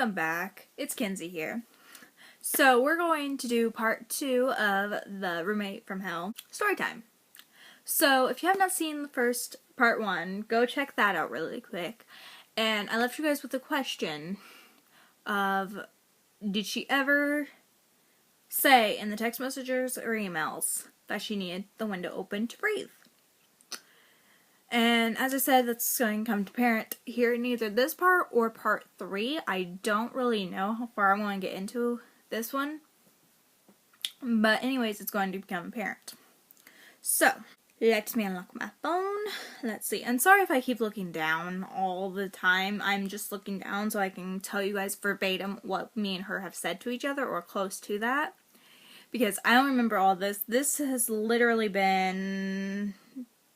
welcome back. It's Kinsey here. So we're going to do part 2 of the Roommate from Hell story time. So if you have not seen the first part 1, go check that out really quick. And I left you guys with a question of, did she ever say in the text messages or emails that she needed the window open to breathe? And as I said, that's going to come to parent here in either this part or part 3. I don't really know how far I want to get into this one. But anyways, it's going to become apparent. So, let me unlock my phone. Let's see. And sorry if I keep looking down all the time. I'm just looking down so I can tell you guys verbatim what me and her have said to each other or close to that. Because I don't remember all this. This has literally been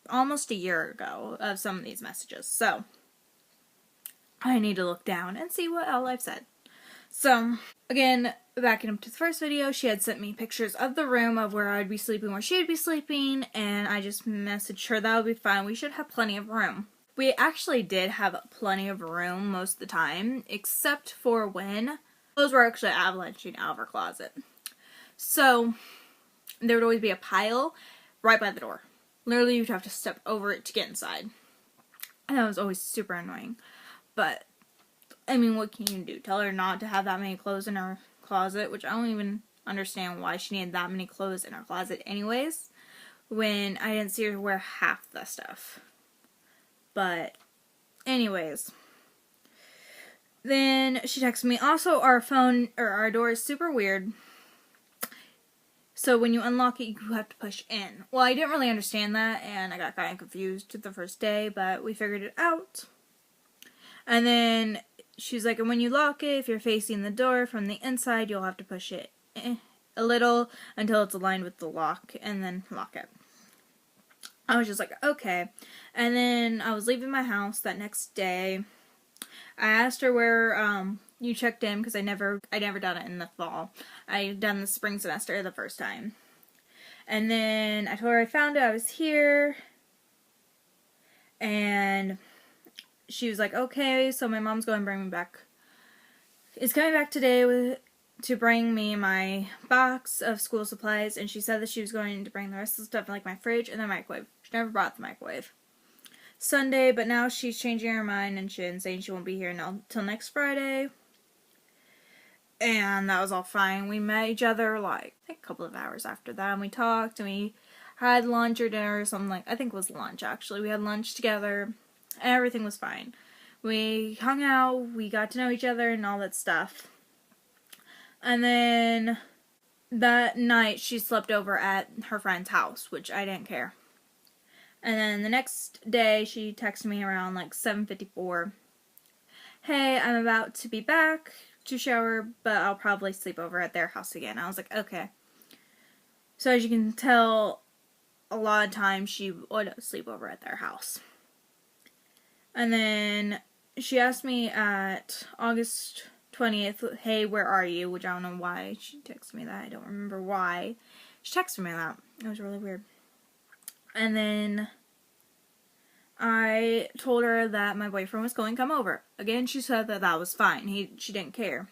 almost a year ago of some of these messages. So, I need to look down and see what all I've said. So, again, backing up to the first video, she had sent me pictures of the room of where I'd be sleeping, where she'd be sleeping, and I just messaged her that would be fine. We should have plenty of room. We actually did have plenty of room most of the time, except for when clothes were actually avalanching out of her closet. So, there would always be a pile right by the door. Literally, you'd have to step over it to get inside. And that was always super annoying. But, I mean, what can you do? Tell her not to have that many clothes in her closet, which I don't even understand why she needed that many clothes in her closet anyways, when I didn't see her wear half the stuff. But, anyways. Then she texted me, also our phone, or our door is super weird. So when you unlock it, you have to push in. Well, I didn't really understand that, and I got kind of confused the first day, but we figured it out. And then she's like, and when you lock it, if you're facing the door from the inside, you'll have to push it a little until it's aligned with the lock, and then lock it. I was just like, okay. And then I was leaving my house that next day. I asked her where you checked in, because I never done it in the fall. I done the spring semester the first time. And then I told her I found it, I was here. And she was like, okay, so my mom's going to bring me back. Is coming back today to bring me my box of school supplies. And she said that she was going to bring the rest of the stuff, like my fridge and the microwave. She never brought the microwave. Sunday, but now she's changing her mind and shit and saying she won't be here until next Friday. And that was all fine. We met each other like a couple of hours after that, and we talked and we had lunch or dinner or something like, I think it was lunch actually. We had lunch together and everything was fine. We hung out, we got to know each other and all that stuff. And then that night she slept over at her friend's house, which I didn't care. And then the next day, she texted me around like 7:54. Hey, I'm about to be back to shower, but I'll probably sleep over at their house again. I was like, okay. So as you can tell, a lot of times she would sleep over at their house. And then she asked me at August 20th, hey, where are you? Which I don't know why she texted me that. I don't remember why she texted me that. It was really weird. And then I told her that my boyfriend was going to come over. Again, she said that that was fine. She didn't care.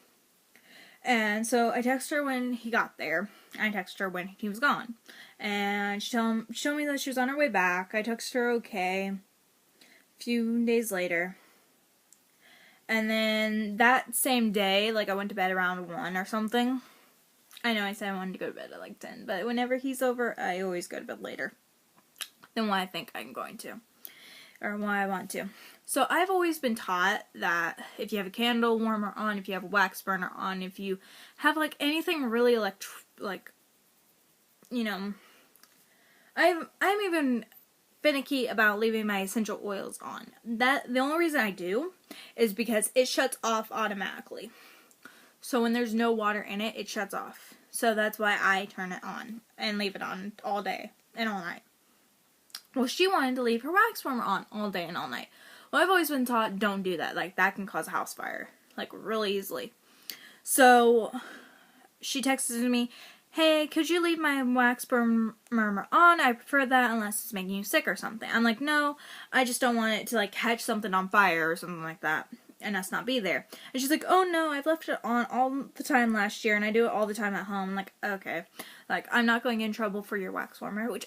And so I texted her when he got there. I texted her when he was gone. And she told me that she was on her way back. I texted her okay. A few days later. And then that same day, like I went to bed around 1 or something. I know I said I wanted to go to bed at like 10. But whenever he's over, I always go to bed later than what I think I'm going to, or why I want to. So I've always been taught that if you have a candle warmer on, if you have a wax burner on, if you have like anything really I'm even finicky about leaving my essential oils on. The only reason I do is because it shuts off automatically. So when there's no water in it, it shuts off. So that's why I turn it on and leave it on all day and all night. Well, she wanted to leave her wax warmer on all day and all night. Well, I've always been taught, don't do that. Like, that can cause a house fire. Like, really easily. So, she texted me, hey, could you leave my wax burner on? I prefer that unless it's making you sick or something. I'm like, no, I just don't want it to, like, catch something on fire or something like that. and us not be there. And she's like, oh no, I've left it on all the time last year and I do it all the time at home. I'm like, okay. Like, I'm not going to get in trouble for your wax warmer, which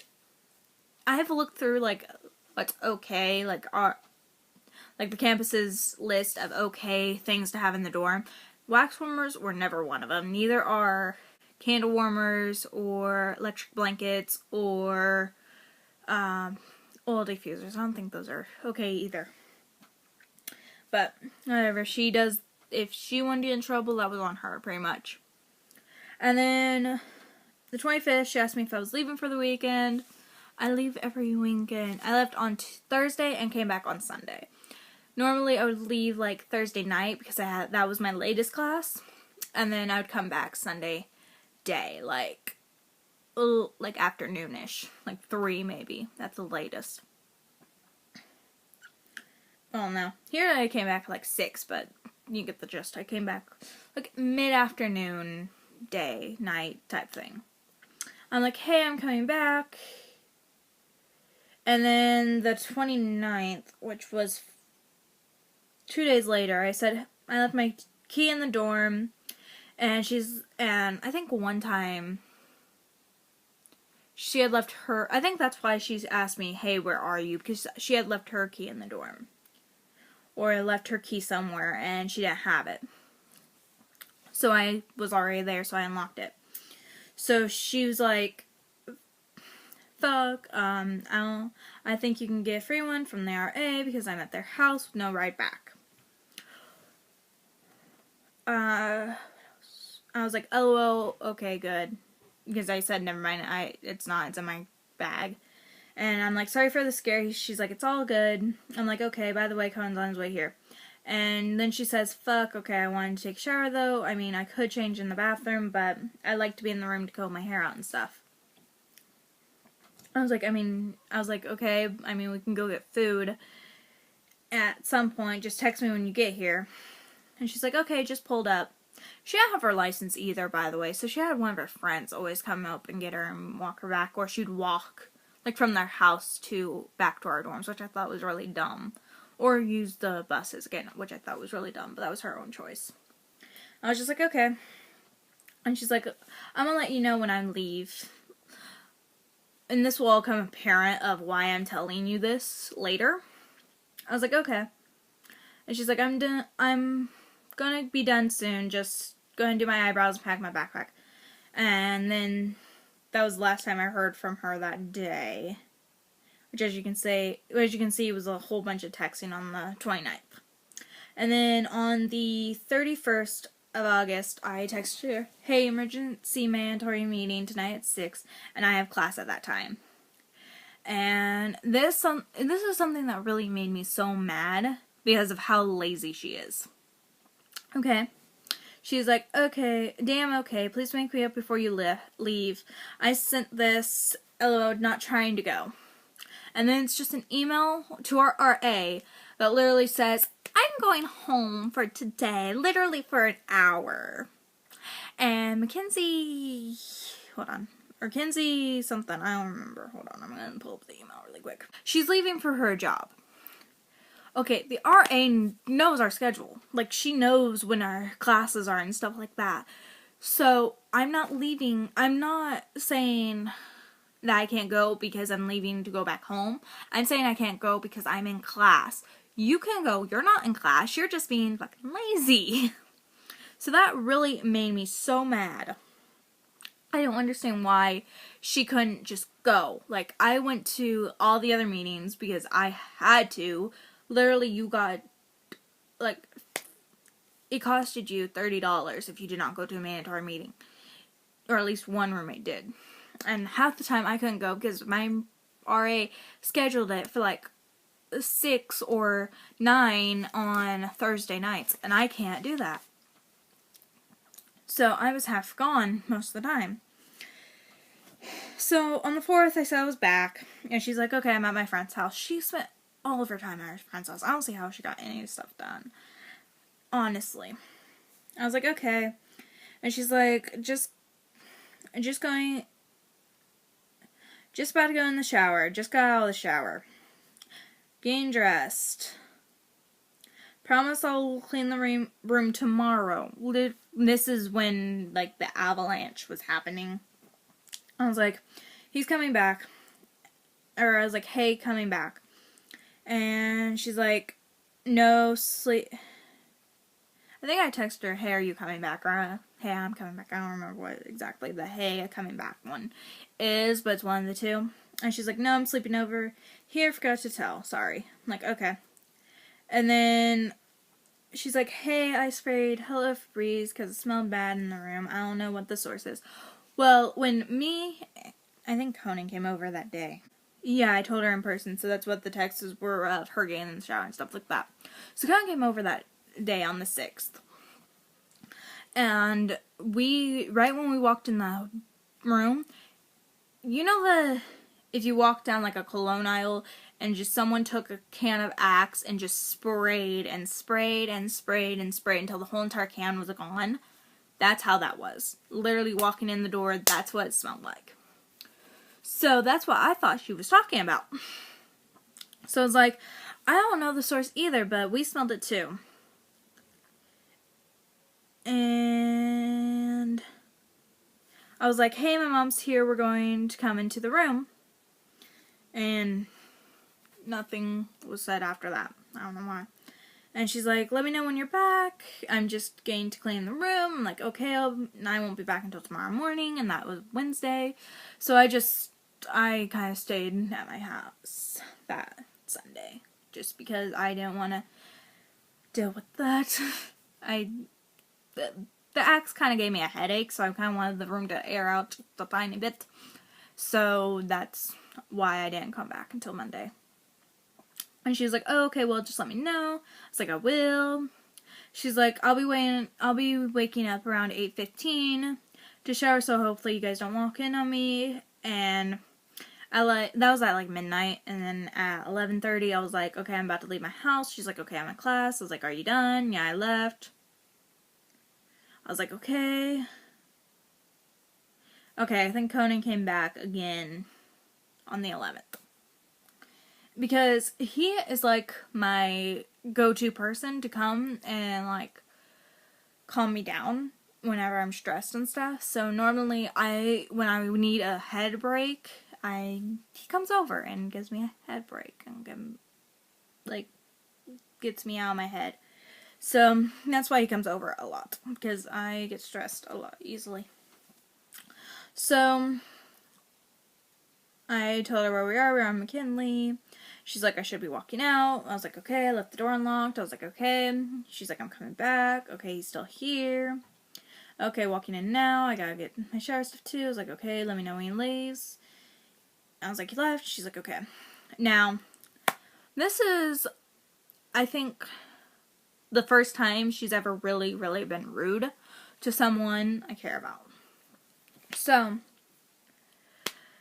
I have looked through, like, what's okay, like the campus's list of okay things to have in the dorm. Wax warmers were never one of them. Neither are candle warmers or electric blankets or oil diffusers. I don't think those are okay either. But whatever, she does, if she wanted to get in trouble, that was on her, pretty much. And then the 25th, she asked me if I was leaving for the weekend. I leave every weekend. I left on Thursday and came back on Sunday. Normally I would leave like Thursday night because that was my latest class. And then I would come back Sunday day, like afternoonish, like 3 maybe. That's the latest. Well, no. Here I came back like 6, but you get the gist. I came back like mid-afternoon, day, night type thing. I'm like, hey, I'm coming back. And then the 29th, which was 2 days later, I said, I left my key in the dorm. And I think one time she had left her, I think that's why she's asked me, hey, where are you? Because she had left her key in the dorm. Or left her key somewhere and she didn't have it. So I was already there, so I unlocked it. So she was like, fuck, I think you can get a free one from the RA because I'm at their house with no ride back. I was like, LOL, okay, good. Because I said, never mind, it's in my bag. And I'm like, sorry for the scare. She's like, it's all good. I'm like, okay, by the way, Cohen's on his way here. And then she says, fuck, okay, I wanted to take a shower though. I mean, I could change in the bathroom, but I like to be in the room to comb my hair out and stuff. I was like, okay, we can go get food at some point. Just text me when you get here. And she's like, okay, just pulled up. She didn't have her license either, by the way. So she had one of her friends always come up and get her and walk her back. Or she'd walk like from their house back to our dorms, which I thought was really dumb. Or use the buses again, which I thought was really dumb, but that was her own choice. I was just like, okay. And she's like, I'm gonna let you know when I leave. And this will all become apparent of why I'm telling you this later. I was like, okay. And she's like, I'm gonna be done soon, just gonna do my eyebrows and pack my backpack. And then that was the last time I heard from her that day. Which, as you can see, was a whole bunch of texting on the 29th. And then on the 31st of August, I texted her, hey, emergency mandatory meeting tonight at 6, and I have class at that time. And this is something that really made me so mad because of how lazy she is. Okay. She's like, okay, damn, okay, please wake me up before you leave. I sent this, LOL, not trying to go. And then it's just an email to our RA that literally says, I'm going home for today, literally for an hour. And Mackenzie, hold on, or Kinsey something, I don't remember. Hold on, I'm going to pull up the email really quick. She's leaving for her job. Okay, the RA knows our schedule. Like, she knows when our classes are and stuff like that. So, I'm not saying that I can't go because I'm leaving to go back home. I'm saying I can't go because I'm in class. You can go, you're not in class, you're just being fucking lazy. So that really made me so mad. I don't understand why she couldn't just go. Like, I went to all the other meetings because I had to. Literally, you got, like, it costed you $30 if you did not go to a mandatory meeting. Or at least one roommate did. And half the time I couldn't go because my RA scheduled it for, like, 6 or 9 on Thursday nights. And I can't do that. So I was half gone most of the time. So on the 4th, I said I was back. And she's like, okay, I'm at my friend's house. She spent all of her time at her friend's house. I don't see how she got any stuff done. Honestly. I was like, okay. And she's like, just about to go in the shower. Just got out of the shower. Getting dressed. promise I'll clean the room tomorrow. This is when, like, the avalanche was happening. I was like, he's coming back. Or I was like, hey, coming back. And she's like, no, sleep. I think I texted her, hey, are you coming back? Or, hey, I'm coming back. I don't remember what exactly the hey, coming back one is, but it's one of the two. And she's like, no, I'm sleeping over here. Forgot to tell. Sorry. I'm like, okay. And then she's like, hey, I sprayed Hello Febreze because it smelled bad in the room. I don't know what the source is. Well, I think Conan came over that day. Yeah, I told her in person, so that's what the texts were of her getting in the shower and stuff like that. So Conan came over that day on the 6th. And right when we walked in the room, you know if you walk down like a cologne aisle and just someone took a can of Axe and just sprayed and sprayed and sprayed and sprayed until the whole entire can was gone? That's how that was. Literally walking in the door, that's what it smelled like. So that's what I thought she was talking about. So I was like, I don't know the source either, but we smelled it too. And I was like, hey, my mom's here. We're going to come into the room. And nothing was said after that. I don't know why. And she's like, let me know when you're back. I'm just going to clean the room. I'm like, okay, I won't be back until tomorrow morning. And that was Wednesday. So I kind of stayed at my house that Sunday. Just because I didn't want to deal with that. The Axe kind of gave me a headache, so I kind of wanted the room to air out just a tiny bit. So that's why I didn't come back until Monday. And she was like, oh, okay, well, just let me know. I was like, I will. She's like, I'll be waking up around 8:15 to shower, so hopefully you guys don't walk in on me. And that was at like midnight, and then at 11:30 I was like, okay, I'm about to leave my house. She's like, okay, I'm in class. I was like, are you done? Yeah, I left. I was like, okay. Okay, I think Conan came back again on the 11th. Because he is like my go-to person to come and like calm me down whenever I'm stressed and stuff. So normally when I need a head break, he comes over and gives me a head break and gets me out of my head. So that's why he comes over a lot, because I get stressed a lot easily. So I told her where we are. We're on McKinley. She's like, I should be walking out. I was like, okay. I left the door unlocked. I was like, okay. She's like, I'm coming back. Okay, he's still here. Okay, walking in now. I gotta get my shower stuff too. I was like, okay, let me know when he leaves. I was like, he left. She's like, okay. Now, this is, I think, the first time she's ever really, really been rude to someone I care about. So,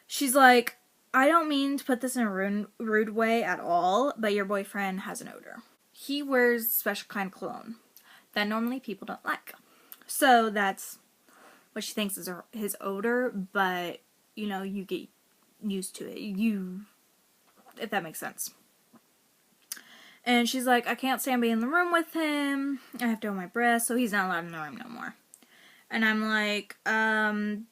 she's like, I don't mean to put this in a rude way at all, but your boyfriend has an odor. He wears a special kind of cologne that normally people don't like. So that's what she thinks is his odor, but, you know, you get used to it. If that makes sense. And she's like, I can't stand being in the room with him. I have to hold my breath, so he's not allowed in the room no more. And I'm like,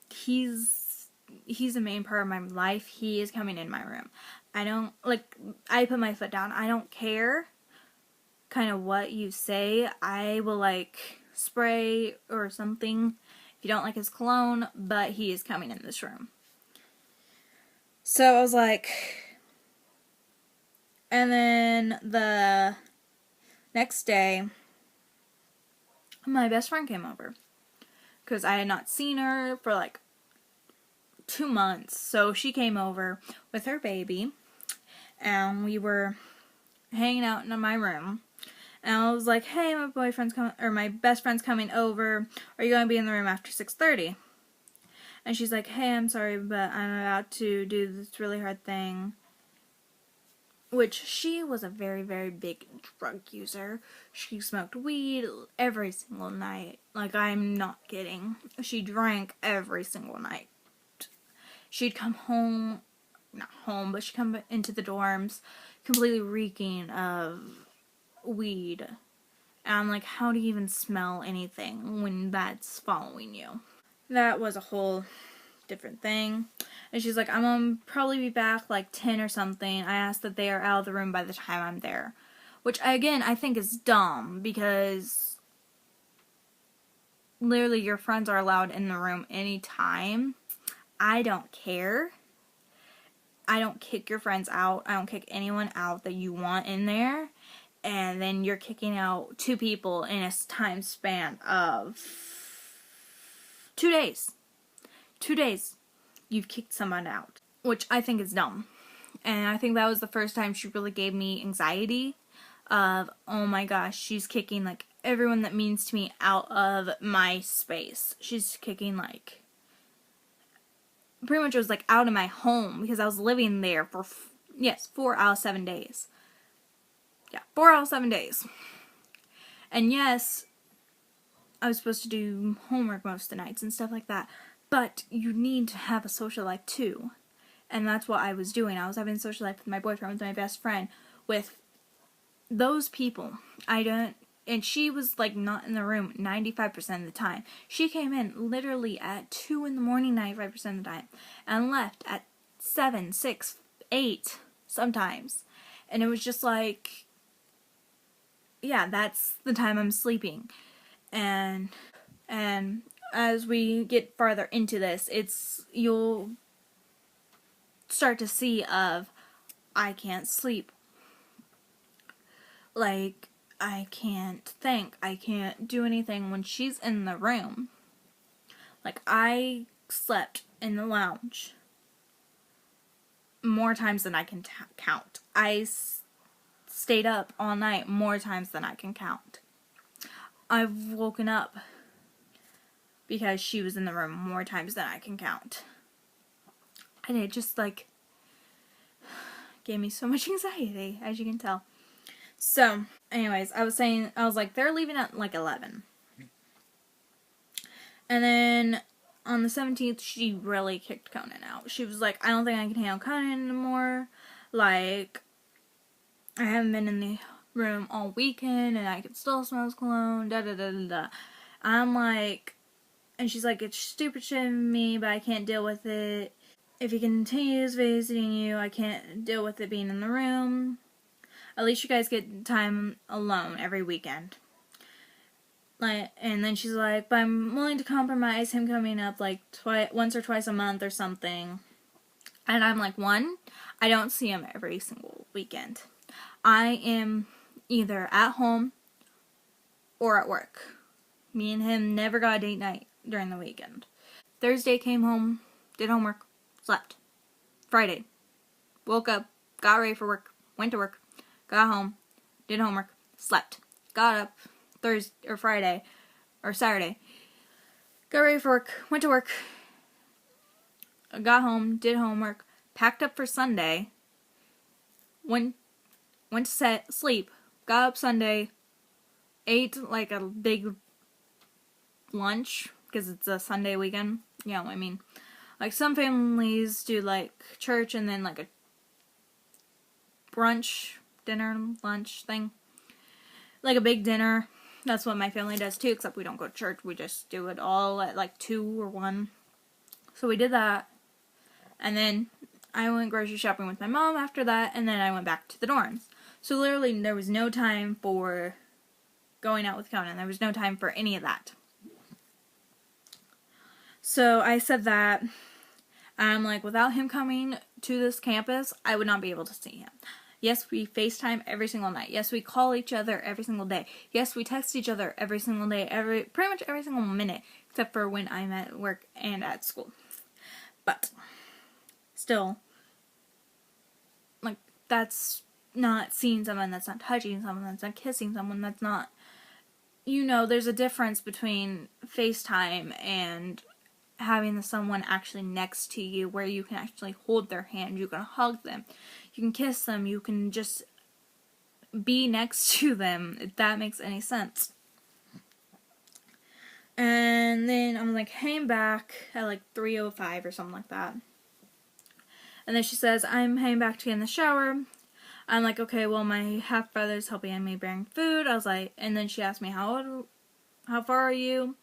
he's the main part of my life. He is coming in my room. I put my foot down. I don't care kind of what you say. I will, spray or something if you don't like his cologne, but he is coming in this room. So I was like, and then the next day, my best friend came over. Because I had not seen her for 2 months. So she came over with her baby. And we were hanging out in my room. And I was like, hey, my best friend's coming over. Are you going to be in the room after 6:30? And she's like, hey, I'm sorry, but I'm about to do this really hard thing. Which she was a very, very big drug user. She smoked weed every single night. I'm not kidding. She drank every single night. She'd come home, not home, but she'd come into the dorms completely reeking of weed And I'm like, how do you even smell anything when that's following you? That was a whole different thing. And she's like, I'm gonna probably be back like 10 or something. I asked that they are out of the room by the time I'm there. Which, again, I think is dumb, because literally your friends are allowed in the room anytime. I don't care. I don't kick your friends out. I don't kick anyone out that you want in there. And then you're kicking out 2 people in a time span of 2 days. 2 days. You've kicked someone out. Which I think is dumb. And I think that was the first time she really gave me anxiety of, oh my gosh, she's kicking like everyone that means to me out of my space. She's kicking like, pretty much it was like out of my home, because I was living there for, 4 out of 7 days. Yeah, 4 out of 7 days. And yes, I was supposed to do homework most of the nights and stuff like that. But you need to have a social life too. And that's what I was doing. I was having a social life with my boyfriend, with my best friend, with those people. And she was like not in the room 95% of the time. She came in literally at 2 in the morning 95% of the time. And left at 7, 6, 8 sometimes. And it was just like, yeah, that's the time I'm sleeping. And as we get farther into this, you'll start to see of, I can't sleep. Like, I can't think. I can't do anything when she's in the room. Like, I slept in the lounge more times than I can count. I stayed up all night more times than I can count. I've woken up because she was in the room more times than I can count. And it just, like, gave me so much anxiety, as you can tell. So, anyways, I was like, they're leaving at, like, 11. And then, on the 17th, she really kicked Conan out. She was like, I don't think I can handle Conan anymore. Like, I haven't been in the room all weekend, and I can still smell his cologne, da-da-da-da-da. I'm like, and she's like, it's stupid shit of me, but I can't deal with it. If he continues visiting you, I can't deal with it being in the room. At least you guys get time alone every weekend. Like, and then she's like, but I'm willing to compromise him coming up like once or twice a month or something. And I'm like, 1, I don't see him every single weekend. I am either at home or at work. Me and him never got a date night during the weekend. Thursday came home, did homework, slept. Friday, woke up, got ready for work, went to work, got home, did homework, slept. Got up Friday or Saturday, got ready for work, went to work, got home, did homework, packed up for Sunday, went to sleep, got up Sunday, ate like a big lunch, because it's a Sunday weekend. You know what I mean? Like, some families do like church and then like a brunch, dinner, lunch thing. Like a big dinner. That's what my family does too, except we don't go to church. We just do it all at like 2 or 1. So we did that. And then I went grocery shopping with my mom after that, and then I went back to the dorms. So literally there was no time for going out with Conan. There was no time for any of that. So I said that, I'm like, without him coming to this campus, I would not be able to see him. Yes, we FaceTime every single night. Yes, we call each other every single day. Yes, we text each other every single day, pretty much every single minute, except for when I'm at work and at school. But still, like, that's not seeing someone, that's not touching someone, that's not kissing someone, that's not, there's a difference between FaceTime and having someone actually next to you, where you can actually hold their hand, you can hug them, you can kiss them, you can just be next to them, if that makes any sense. And then I'm like, heading back at like 3:05 or something like that. And then she says, I'm heading back to get in the shower. I'm like, okay, well, my half brother's helping me bring food. I was like, and then she asked me, how far are you?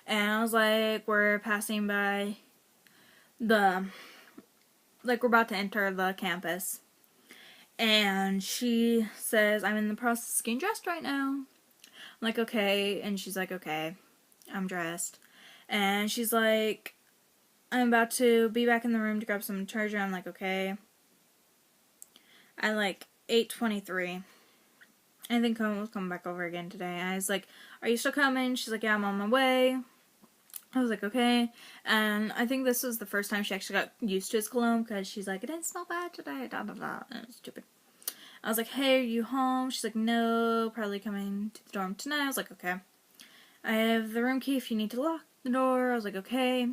And I was like, we're passing by we're about to enter the campus. And she says, I'm in the process of getting dressed right now. I'm like, okay. And she's like, okay, I'm dressed. And she's like, I'm about to be back in the room to grab some charger. I'm like, okay. At like 8:23. I think Cohen was coming back over again today. I was like, are you still coming? She's like, yeah, I'm on my way. I was like, okay. And I think this was the first time she actually got used to his cologne, because she's like, it didn't smell bad today, da da da. And it was stupid. I was like, hey, are you home? She's like, no, probably coming to the dorm tonight. I was like, okay. I have the room key if you need to lock the door. I was like, okay.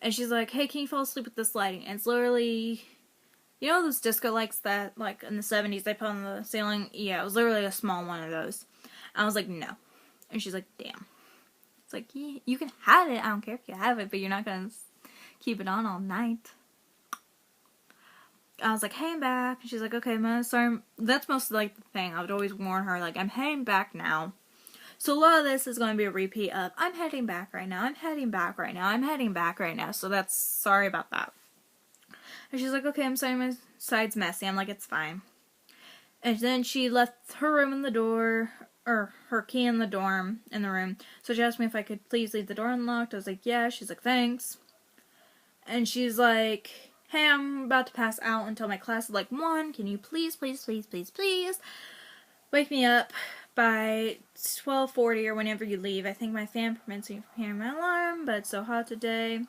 And she's like, hey, can you fall asleep with this lighting? And it's literally, you know those disco lights that, like, in the 70s they put on the ceiling? Yeah, it was literally a small one of those. I was like, no. And she's like, damn. It's like, yeah, you can have it. I don't care if you have it, but you're not going to keep it on all night. I was like, hey, I'm back. And she's like, okay, Ma, sorry. That's mostly, like, the thing. I would always warn her, like, I'm heading back now. So a lot of this is going to be a repeat of, I'm heading back right now. I'm heading back right now. I'm heading back right now. So that's, sorry about that. And she's like, okay, I'm sorry, my side's messy. I'm like, it's fine. And then she left her room in the door, or her key in the dorm, in the room. So she asked me if I could please leave the door unlocked. I was like, yeah. She's like, thanks. And she's like, hey, I'm about to pass out until my class is like 1. Can you please wake me up by 12:40 or whenever you leave. I think my fan prevents me from hearing my alarm, but it's so hot today.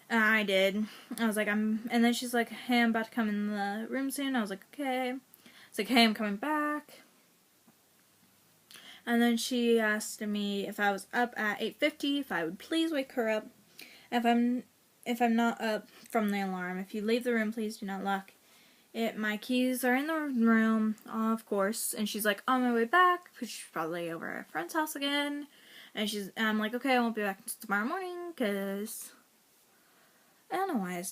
And I did. I was like, and then she's like, hey, I'm about to come in the room soon. I was like, okay. It's like, hey, I'm coming back. And then she asked me if I was up at 8:50, if I would please wake her up. If I'm not up from the alarm, if you leave the room, please do not lock it. My keys are in the room, of course. And she's like, on my way back, because she's probably over at a friend's house again. And I'm like, okay, I won't be back until tomorrow morning, because I don't know why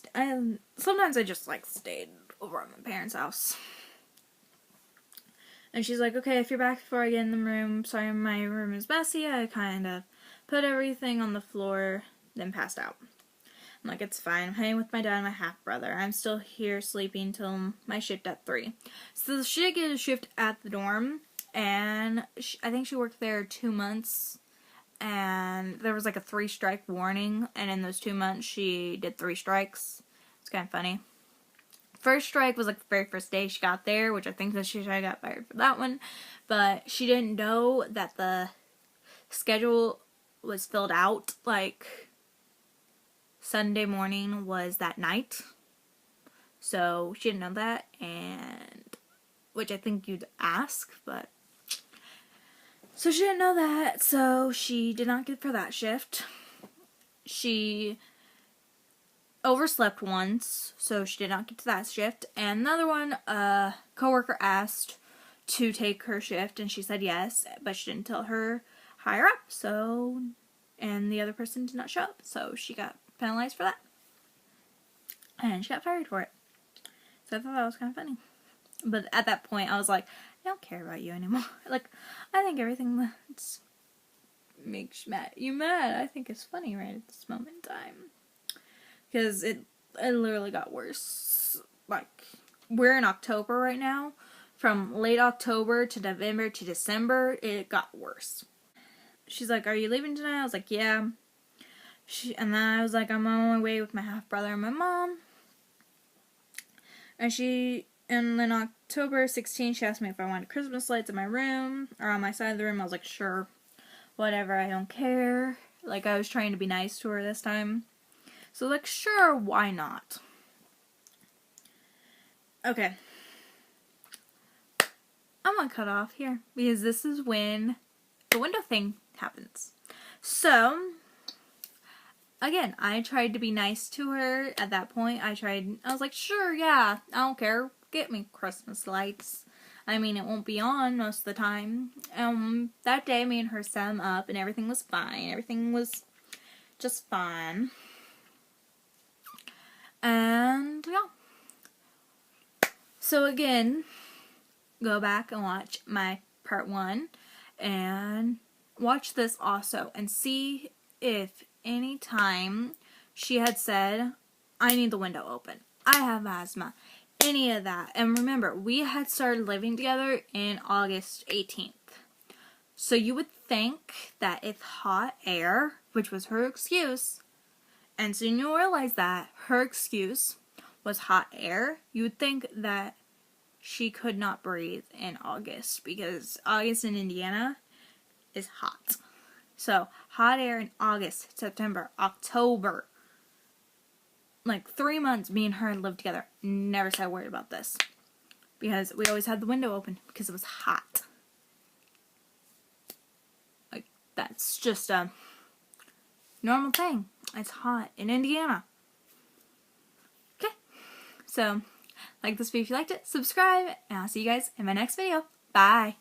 sometimes I just, like, stayed over at my parents' house. And she's like, okay, if you're back before I get in the room, sorry, my room is messy. I kind of put everything on the floor, then passed out. I'm like, it's fine. I'm hanging with my dad and my half-brother. I'm still here sleeping till my shift at 3. So she did get a shift at the dorm, and I think she worked there 2 months, and there was like a 3-strike warning, and in those 2 months she did 3 strikes. It's kind of funny. First strike was like the very first day she got there, which I think that she got fired for that one, but she didn't know that the schedule was filled out, like Sunday morning was that night. So she didn't know that, and which I think you'd ask, but so she didn't know that, so she did not get for that shift. She overslept once, so she did not get to that shift. And another one, a coworker asked to take her shift, and she said yes, but she didn't tell her higher up, so, and the other person did not show up, so she got penalized for that. And she got fired for it. So I thought that was kind of funny. But at that point, I was like, I don't care about you anymore. Like, I think everything that makes you mad, I think is funny right at this moment in time. Because it literally got worse. Like, we're in October right now. From late October to November to December, it got worse. She's like, are you leaving tonight? I was like, yeah. And then I was like, I'm on my way with my half-brother and my mom. And then October 16th, she asked me if I wanted Christmas lights in my room, or on my side of the room. I was like, sure. Whatever, I don't care. Like, I was trying to be nice to her this time. So, like, sure, why not? Okay. I'm gonna cut off here, because this is when the window thing happens. So, again, I tried to be nice to her at that point. I was like, sure, yeah, I don't care. Get me Christmas lights. I mean, it won't be on most of the time. That day, me and her set them up, and everything was fine. Everything was just fine. And, yeah. So again, go back and watch my part 1 and watch this also and see if any time she had said, I need the window open, I have asthma, any of that. And remember, we had started living together in August 18th. So you would think that if hot air, which was her excuse, and soon you'll realize that her excuse was hot air, you would think that she could not breathe in August, because August in Indiana is hot. So, hot air in August, September, October. Like 3 months me and her lived together. Never said a word about this. Because we always had the window open because it was hot. Like, that's just a normal thing. It's hot in Indiana. Okay. So, like this video if you liked it, subscribe, and I'll see you guys in my next video. Bye.